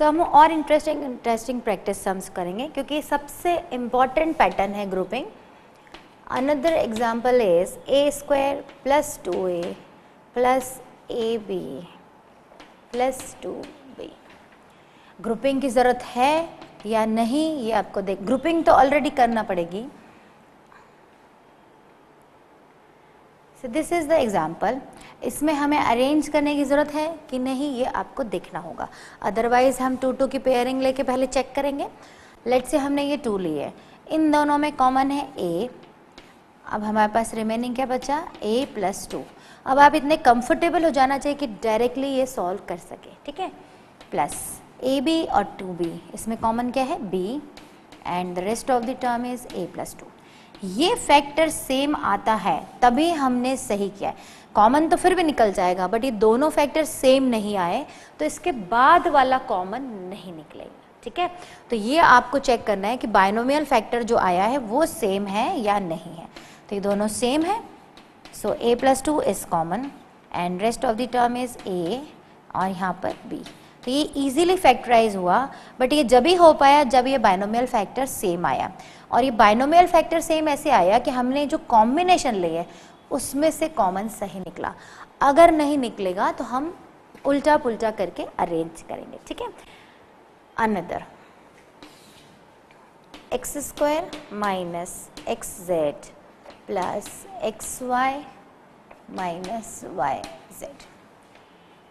सो हम और interesting practice sums करेंगे क्योंकि सबसे इम्पॉर्टेंट पैटर्न है grouping. Another example is a² + 2a + ab + 2b. Grouping की ज़रूरत है या नहीं ये आपको देख, ग्रुपिंग तो ऑलरेडी करना पड़ेगी. So this is the example. इसमें हमें अरेंज करने की ज़रूरत है कि नहीं ये आपको देखना होगा, अदरवाइज़ हम 2 2 की पेयरिंग लेके पहले चेक करेंगे. लेट्स से हमने ये 2 लिए, इन दोनों में कॉमन है a. अब हमारे पास रिमेनिंग क्या बचा, a + 2. अब आप इतने कंफर्टेबल हो जाना चाहिए कि डायरेक्टली ये सॉल्व कर सके, ठीक है. प्लस ab और 2b, इसमें कॉमन क्या है b, and the rest of the term is a + 2. ये फैक्टर सेम आता है तभी हमने सही किया है. कॉमन तो फिर भी निकल जाएगा, बट ये दोनों फैक्टर सेम नहीं आए तो इसके बाद वाला कॉमन नहीं निकलेगा, ठीक है. तो ये आपको चेक करना है कि बाइनोमियल फैक्टर जो आया है वो सेम है या नहीं है. तो ये दोनों सेम है, सो a + 2 is common and rest of the term is a और यहाँ पर b. तो ये इजीली फैक्टराइज हुआ, बट ये जब ही हो पाया जब ये बाइनोमियल फैक्टर सेम आया. और ये बाइनोमियल फैक्टर सेम ऐसे आया कि हमने जो कॉम्बिनेशन लिए उसमें से कॉमन सही निकला. अगर नहीं निकलेगा तो हम उल्टा पुल्टा करके अरेंज करेंगे, ठीक है. Another x² - xz + xy - yz.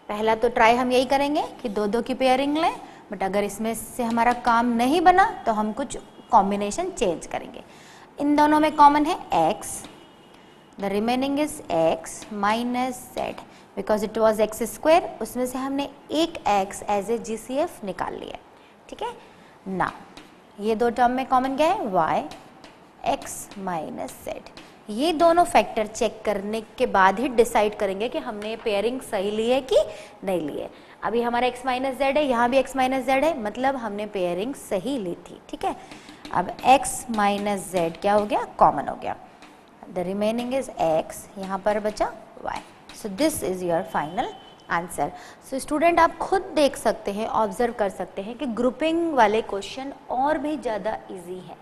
पहला तो ट्राई हम यही करेंगे कि 2 2 की पेयरिंग लें, बट अगर इसमें से हमारा काम नहीं बना तो हम कुछ कॉम्बिनेशन चेंज करेंगे. इन दोनों में कॉमन है x, the remaining is x - z. Because it was x², उसमें से हमने एक x एज ए GCF निकाल लिया, ठीक है ना. ये 2 टर्म में कॉमन क्या है, y, x - z. ये दोनों फैक्टर चेक करने के बाद ही डिसाइड करेंगे कि हमने पेयरिंग सही ली है कि नहीं ली है. अभी हमारा x - z है, यहाँ भी x - z है, मतलब हमने पेयरिंग सही ली थी, ठीक है. अब x - z क्या हो गया, कॉमन हो गया. द रिमेनिंग इज x, यहाँ पर बचा y. So this is your final answer. So student आप खुद देख सकते हैं, ऑब्जर्व कर सकते हैं कि ग्रुपिंग वाले क्वेश्चन और भी ज़्यादा इजी है,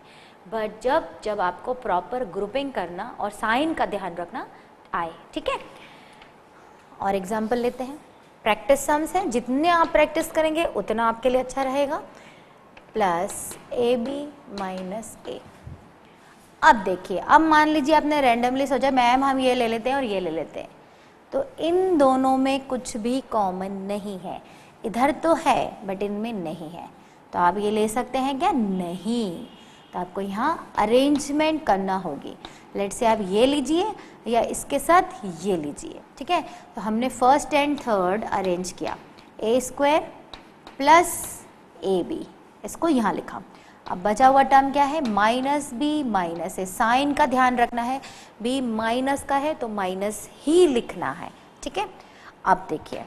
बट जब आपको प्रॉपर ग्रुपिंग करना और साइन का ध्यान रखना आए, ठीक है. और एग्जाम्पल लेते हैं. प्रैक्टिस सम्स हैं, जितने आप प्रैक्टिस करेंगे उतना आपके लिए अच्छा रहेगा. Plus ab - a. अब देखिए, अब मान लीजिए आपने रैंडमली सोचा मैम हम ये ले लेते हैं और ये ले लेते हैं, तो इन दोनों में कुछ भी कॉमन नहीं है. इधर तो है बट इनमें नहीं है, तो आप ये ले सकते हैं क्या, नहीं. तो आपको यहाँ अरेंजमेंट करना होगी. लेट्स से आप ये लीजिए या इसके साथ ये लीजिए, ठीक है. तो हमने फर्स्ट एंड थर्ड अरेंज किया, a² + ab, इसको यहाँ लिखा. अब बचा हुआ टर्म क्या है, -b - a. साइन का ध्यान रखना है, b माइनस का है तो माइनस ही लिखना है, ठीक है. अब देखिए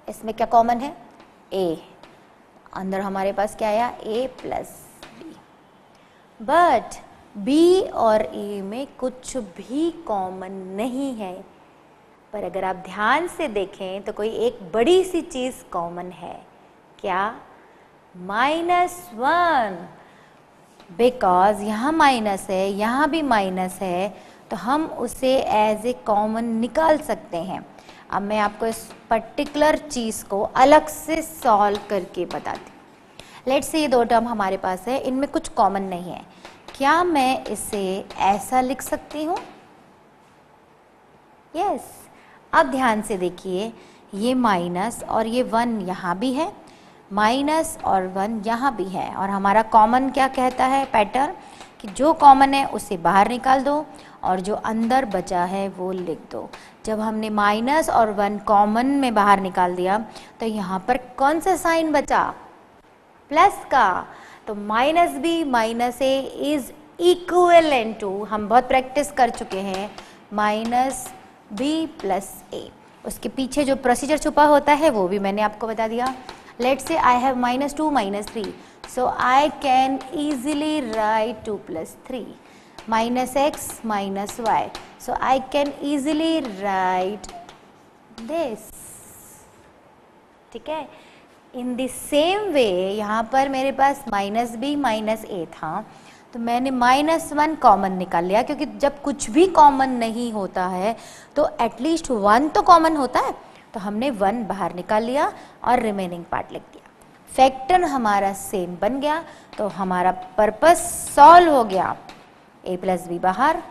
इसमें क्या कॉमन है, a. अंदर हमारे पास क्या आया, a + b. बट b और a में कुछ भी कॉमन नहीं है. पर अगर आप ध्यान से देखें तो कोई एक बड़ी सी चीज़ कॉमन है. क्या, -1. बिकॉज यहाँ माइनस है, यहाँ भी माइनस है, तो हम उसे एज ए कॉमन निकाल सकते हैं. अब मैं आपको इस पर्टिकुलर चीज़ को अलग से सॉल्व करके बताती हूँ. लेट्स से ये 2 टर्म हमारे पास है, इनमें कुछ कॉमन नहीं है. क्या मैं इसे ऐसा लिख सकती हूँ, यस. अब ध्यान से देखिए, ये माइनस और ये 1 यहाँ भी है, माइनस और 1 यहाँ भी है, और हमारा कॉमन क्या कहता है पैटर्न, कि जो कॉमन है उसे बाहर निकाल दो और जो अंदर बचा है वो लिख दो. जब हमने माइनस और 1 कॉमन में बाहर निकाल दिया तो यहाँ पर कौन सा साइन बचा, प्लस का. तो -b - a is equivalent to, हम बहुत प्रैक्टिस कर चुके हैं, -b + a. उसके पीछे जो प्रोसीजर छुपा होता है वो भी मैंने आपको बता दिया. Let's say I have -2 - 3, so I can easily write 2 + 3, -x - y, so I can easily write this, ठीक है. इन द सेम वे यहाँ पर मेरे पास माइनस बी माइनस ए था, तो मैंने -1 कॉमन निकाल लिया, क्योंकि जब कुछ भी कॉमन नहीं होता है तो एटलीस्ट 1 तो कॉमन होता है, तो हमने 1 बाहर निकाल लिया और रिमेनिंग पार्ट लिख दिया। फैक्टर हमारा सेम बन गया, तो हमारा पर्पस सॉल्व हो गया। a प्लस बी बाहर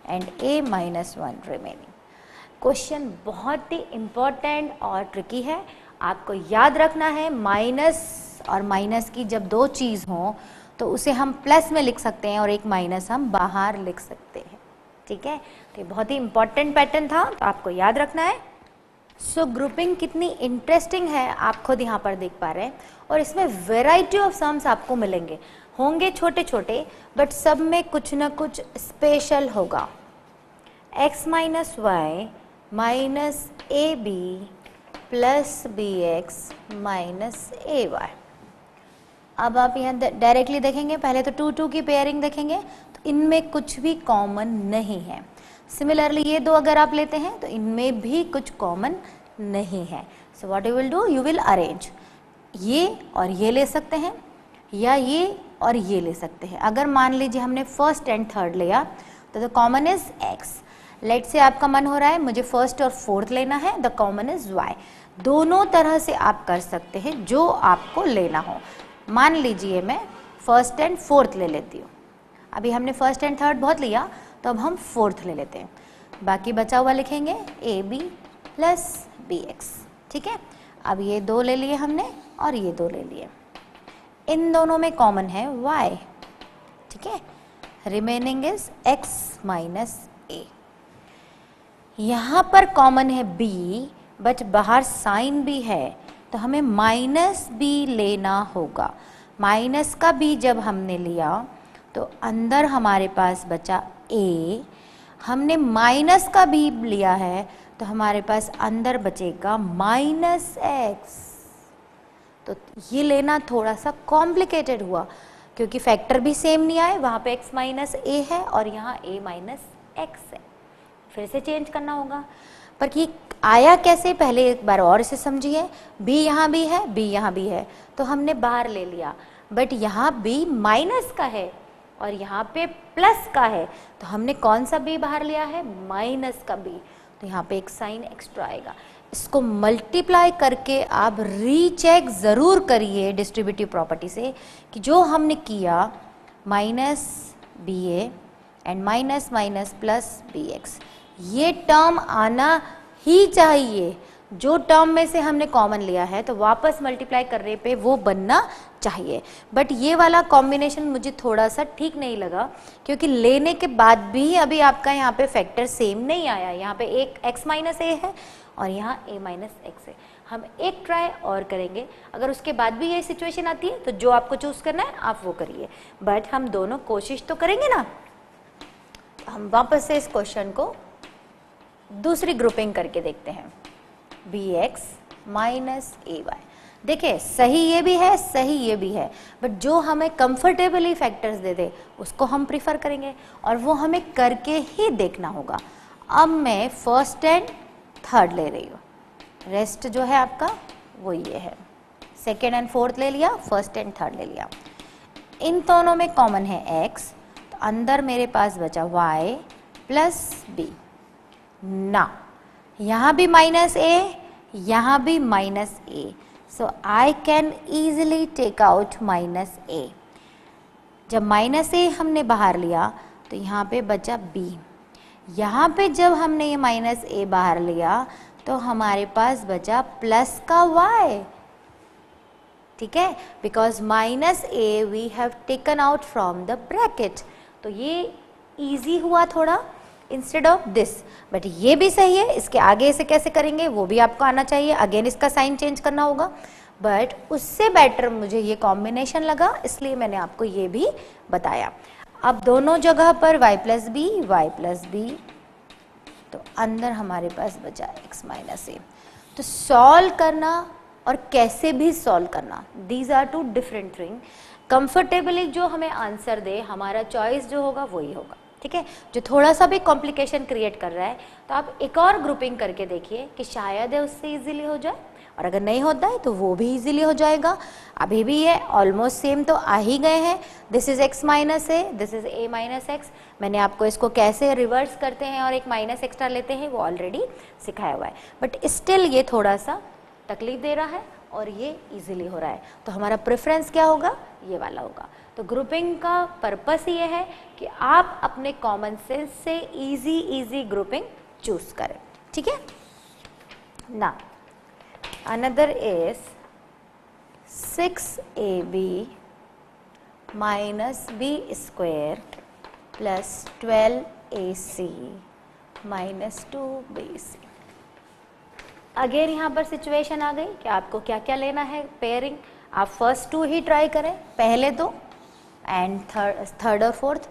एंड a -1 रिमेनिंग। क्वेश्चन बहुत ही इम्पोर्टेंट और ट्रिकी है, आपको याद रखना है माइनस और माइनस की जब दो चीज़ हों तो उसे हम प्लस में लिख सकते हैं और एक माइनस हम बाहर लिख सकते हैं, ठीक है। तो ये बहुत ही इम्पोर्टेंट पैटर्न था, तो आपको याद रखना है। सो ग्रुपिंग कितनी इंटरेस्टिंग है आप खुद यहाँ पर देख पा रहे हैं, और इसमें वेराइटी ऑफ सम्स आपको मिलेंगे, होंगे छोटे छोटे बट सब में कुछ ना कुछ स्पेशल होगा। x minus Y minus A B plus B X minus A Y. अब आप यहाँ डायरेक्टली देखेंगे, पहले तो 2 2 की पेयरिंग देखेंगे तो इनमें कुछ भी कॉमन नहीं है। सिमिलरली ये दो अगर आप लेते हैं तो इनमें भी कुछ कॉमन नहीं है। So what you will do, you will arrange, ये और ये ले सकते हैं या ये और ये ले सकते हैं। अगर मान लीजिए हमने फर्स्ट एंड थर्ड लिया तो the common is x। Let say आपका मन हो रहा है मुझे फर्स्ट और फोर्थ लेना है, द कॉमन इज y। दोनों तरह से आप कर सकते हैं जो आपको लेना हो। मान लीजिए मैं फर्स्ट एंड फोर्थ ले लेती हूँ, अभी हमने फर्स्ट एंड थर्ड बहुत लिया तो अब हम फोर्थ ले लेते हैं। बाकी बचा हुआ लिखेंगे A B plus B X, ठीक है। अब ये दो ले लिए हमने और ये दो ले लिए, इन दोनों में कॉमन है y, ठीक है। Remaining is x minus a. यहाँ पर कॉमन है b बट बाहर साइन भी है, तो हमें माइनस बी लेना होगा। माइनस का b जब हमने लिया तो अंदर हमारे पास बचा a, हमने माइनस का b लिया है तो हमारे पास अंदर बचेगा माइनस एक्स। तो ये लेना थोड़ा सा कॉम्प्लिकेटेड हुआ, क्योंकि फैक्टर भी सेम नहीं आए, वहाँ पे x माइनस ए है और यहाँ a माइनस एक्स है, फिर से चेंज करना होगा। पर ये आया कैसे, पहले एक बार और इसे समझिए। b यहाँ भी है, b यहाँ भी है, तो हमने बाहर ले लिया, बट यहाँ b माइनस का है और यहाँ पे प्लस का है, तो हमने कौन सा b बाहर लिया है, माइनस का b, तो यहाँ पे एक साइन एक्स्ट्रा आएगा। इसको मल्टीप्लाई करके आप रीचेक ज़रूर करिए डिस्ट्रीब्यूटिव प्रॉपर्टी से कि जो हमने किया minus B A and minus minus plus B X, ये टर्म आना ही चाहिए। जो टर्म में से हमने कॉमन लिया है तो वापस मल्टीप्लाई करने पे वो बनना चाहिए। बट ये वाला कॉम्बिनेशन मुझे थोड़ा सा ठीक नहीं लगा, क्योंकि लेने के बाद भी अभी आपका यहाँ पे फैक्टर सेम नहीं आया। यहाँ पे एक x माइनस ए है और यहाँ a माइनस एक्स है। हम एक ट्राई और करेंगे, अगर उसके बाद भी ये सिचुएशन आती है तो जो आपको चूज़ करना है आप वो करिए, बट हम दोनों कोशिश तो करेंगे ना। हम वापस से इस क्वेश्चन को दूसरी ग्रुपिंग करके देखते हैं, B X minus A Y. देखिए सही ये भी है, सही ये भी है, बट जो हमें कंफर्टेबली फैक्टर्स दे दे उसको हम प्रीफर करेंगे और वो हमें करके ही देखना होगा। अब मैं फर्स्ट एंड थर्ड ले रही हूँ, रेस्ट जो है आपका वो ये है। सेकेंड एंड फोर्थ ले लिया, फर्स्ट एंड थर्ड ले लिया, इन दोनों में कॉमन है x, तो अंदर मेरे पास बचा y प्लस बी। ना यहाँ भी माइनस ए, यहाँ भी minus a, so I can easily take out minus a. जब माइनस ए हमने बाहर लिया तो यहाँ पे बचा b, यहाँ पे जब हमने ये माइनस ए बाहर लिया तो हमारे पास बचा प्लस का y, ठीक है, because minus A V have taken out from the bracket. तो ये इजी हुआ थोड़ा इंस्टेड ऑफ दिस, बट ये भी सही है। इसके आगे इसे कैसे करेंगे वो भी आपको आना चाहिए, अगेन इसका साइन चेंज करना होगा, बट उससे बेटर मुझे ये कॉम्बिनेशन लगा, इसलिए मैंने आपको ये भी बताया। अब दोनों जगह पर y प्लस बी, तो अंदर हमारे पास बचा x माइनस ए। तो सॉल्व करना और कैसे भी सॉल्व करना, these are two different thing. Comfortably जो हमें आंसर दे, हमारा चॉइस जो होगा वही होगा, ठीक है। जो थोड़ा सा भी कॉम्प्लिकेशन क्रिएट कर रहा है तो आप एक और ग्रुपिंग करके देखिए कि शायद है उससे इजीली हो जाए, और अगर नहीं होता है तो वो भी इजीली हो जाएगा। अभी भी ये ऑलमोस्ट सेम तो आ ही गए हैं। This is x minus A, this is a minus x. मैंने आपको इसको कैसे रिवर्स करते हैं और एक माइनस एक्स्ट्रा लेते हैं वो ऑलरेडी सिखाया हुआ है, बट स्टिल ये थोड़ा सा तकलीफ दे रहा है और ये इजीली हो रहा है, तो हमारा प्रेफरेंस क्या होगा, ये वाला होगा। तो ग्रुपिंग का पर्पस ये है कि आप अपने कॉमन सेंस से इजी ग्रुपिंग चूज करें, ठीक है ना। Another is 6ab minus B square plus 12ac minus 2bc। Again यहाँ पर सिचुएशन आ गई कि आपको क्या क्या लेना है पेयरिंग। आप फर्स्ट 2 ही ट्राई करें पहले तो, एंड थर्ड और फोर्थ।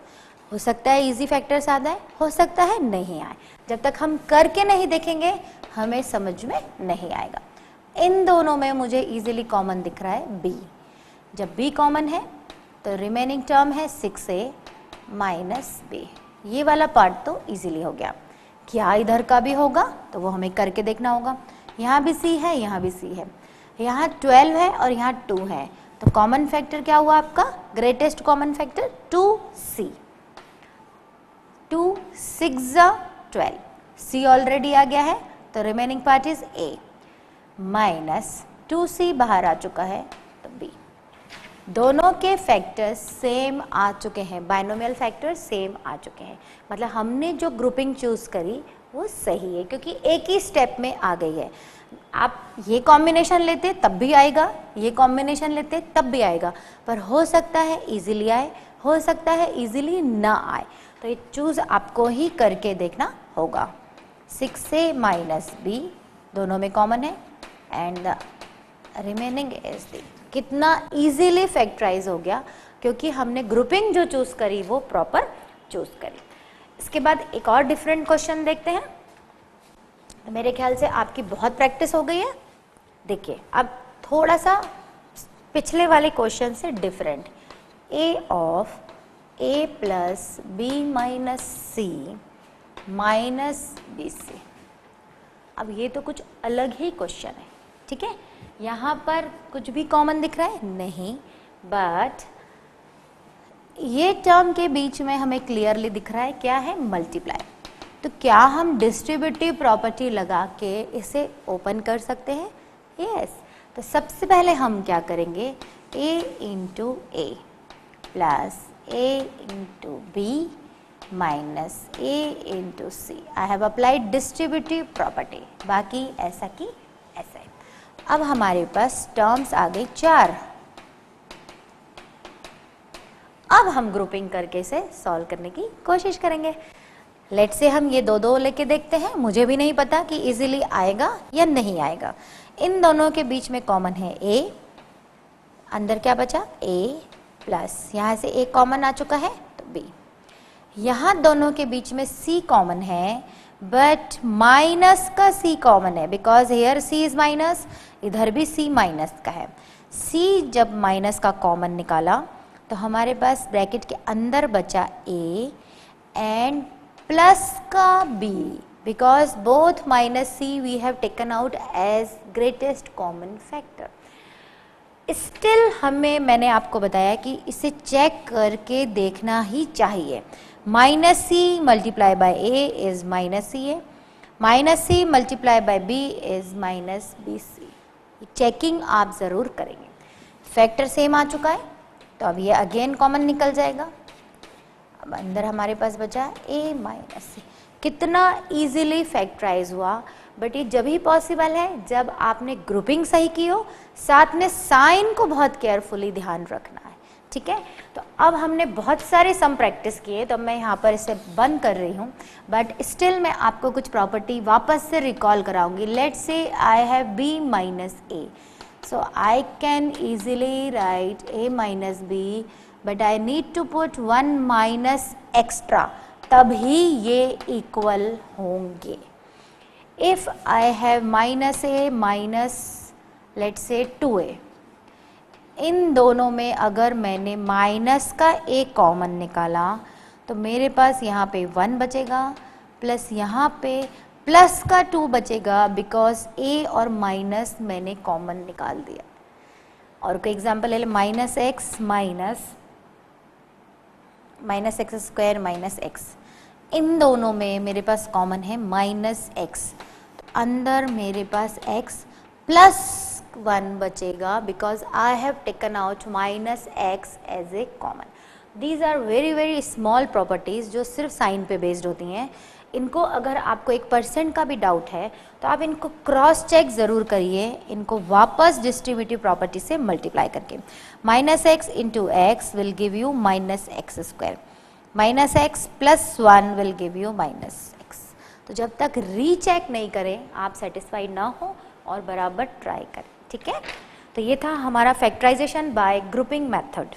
हो सकता है इजी फैक्टर्स आ जाए, हो सकता है नहीं आए। जब तक हम करके नहीं देखेंगे हमें समझ में नहीं आएगा। इन दोनों में मुझे इजीली कॉमन दिख रहा है b। जब b कॉमन है तो रिमेनिंग टर्म है 6a माइनस b। ये वाला पार्ट तो इजीली हो गया। क्या इधर का भी होगा तो वो हमें करके देखना होगा। यहाँ भी c है, यहाँ भी c है, यहाँ 12 है और यहाँ 2 है, तो कॉमन फैक्टर क्या हुआ आपका, greatest common factor 2c। 2 6 12, c already आ गया है तो remaining part is a minus 2c बाहर आ चुका है तो b। दोनों के फैक्टर्स सेम आ चुके हैं, बाइनोमियल फैक्टर्स सेम आ चुके हैं, मतलब हमने जो ग्रुपिंग चूज करी वो सही है क्योंकि एक ही स्टेप में आ गई है। आप ये कॉम्बिनेशन लेते तब भी आएगा, ये कॉम्बिनेशन लेते तब भी आएगा, पर हो सकता है इजीली आए, हो सकता है इजीली ना आए, तो ये चूज आपको ही करके देखना होगा। 6a माइनस b दोनों में कॉमन है and the remaining is the. कितना इजीली फैक्टराइज हो गया क्योंकि हमने ग्रुपिंग जो चूज करी वो प्रॉपर चूज करी। इसके बाद एक और डिफरेंट क्वेश्चन देखते हैं। तो मेरे ख्याल से आपकी बहुत प्रैक्टिस हो गई है। देखिए अब थोड़ा सा पिछले वाले क्वेश्चन से different, a of a plus b minus c minus bc। अब ये तो कुछ अलग ही क्वेश्चन है, ठीक है। यहाँ पर कुछ भी कॉमन दिख रहा है नहीं, बट ये टर्म के बीच में हमें क्लियरली दिख रहा है क्या है, मल्टीप्लाई। तो क्या हम डिस्ट्रीब्यूटिव प्रॉपर्टी लगा के इसे ओपन कर सकते हैं, यस। तो सबसे पहले हम क्या करेंगे, a into A plus a into B minus a into C. I have applied distributive property, बाकी ऐसा की ऐसा है। अब हमारे पास टर्म्स आ गई 4। अब हम ग्रुपिंग करके इसे सॉल्व करने की कोशिश करेंगे। लेट से हम ये दो लेके देखते हैं। मुझे भी नहीं पता कि इजीली आएगा या नहीं आएगा। इन दोनों के बीच में कॉमन है a, अंदर क्या बचा a प्लस यहाँ से a कॉमन आ चुका है तो b। यहाँ दोनों के बीच में c कॉमन है बट माइनस का c कॉमन है because here c is minus, इधर भी c माइनस का है। c जब माइनस का कॉमन निकाला तो हमारे पास ब्रैकेट के अंदर बचा a एंड प्लस का b because both minus c we have taken out as greatest common factor. Still हमें, मैंने आपको बताया कि इसे चेक करके देखना ही चाहिए। Minus C multiply by A is minus C A, minus C multiply by B is minus B C. Checking आप ज़रूर करेंगे। फैक्टर सेम आ चुका है तो अब ये अगेन कॉमन निकल जाएगा। अब अंदर हमारे पास बचा ए माइनस सी। कितना इजीली फैक्टराइज हुआ, बट ये जब ही पॉसिबल है जब आपने ग्रुपिंग सही की हो, साथ में साइन को बहुत केयरफुली ध्यान रखना है, ठीक है। तो अब हमने बहुत सारे सम प्रैक्टिस किए तो मैं यहाँ पर इसे बंद कर रही हूँ, बट स्टिल मैं आपको कुछ प्रॉपर्टी वापस से रिकॉल कराऊंगी। Let's say I have b minus a, so I can easily write a minus b, but I need to put 1 minus extra, तभी ये इक्वल होंगे। If I have minus a minus let's say 2a, इन दोनों में अगर मैंने minus का a common निकाला तो मेरे पास यहाँ पे 1 बचेगा प्लस यहाँ पे प्लस का 2 बचेगा बिकॉज ए और माइनस मैंने कॉमन निकाल दिया। और कोई एग्जाम्पल ले ले, minus x square minus x, इन दोनों में मेरे पास कॉमन है माइनस एक्स, अंदर मेरे पास x प्लस 1 बचेगा because I have taken out minus x as a common. These are very very small properties जो सिर्फ साइन पे बेस्ड होती हैं। इनको अगर आपको 1% का भी डाउट है तो आप इनको क्रॉस चेक ज़रूर करिए, इनको वापस डिस्ट्रीब्यूटिव प्रॉपर्टी से मल्टीप्लाई करके। Minus x into x will give you minus x square, minus x plus 1 will give you minus x. तो जब तक रीचेक नहीं करें आप सेटिस्फाइड ना हो और बराबर ट्राई करें, ठीक है। तो ये था हमारा फैक्टराइजेशन बाय ग्रुपिंग मेथड।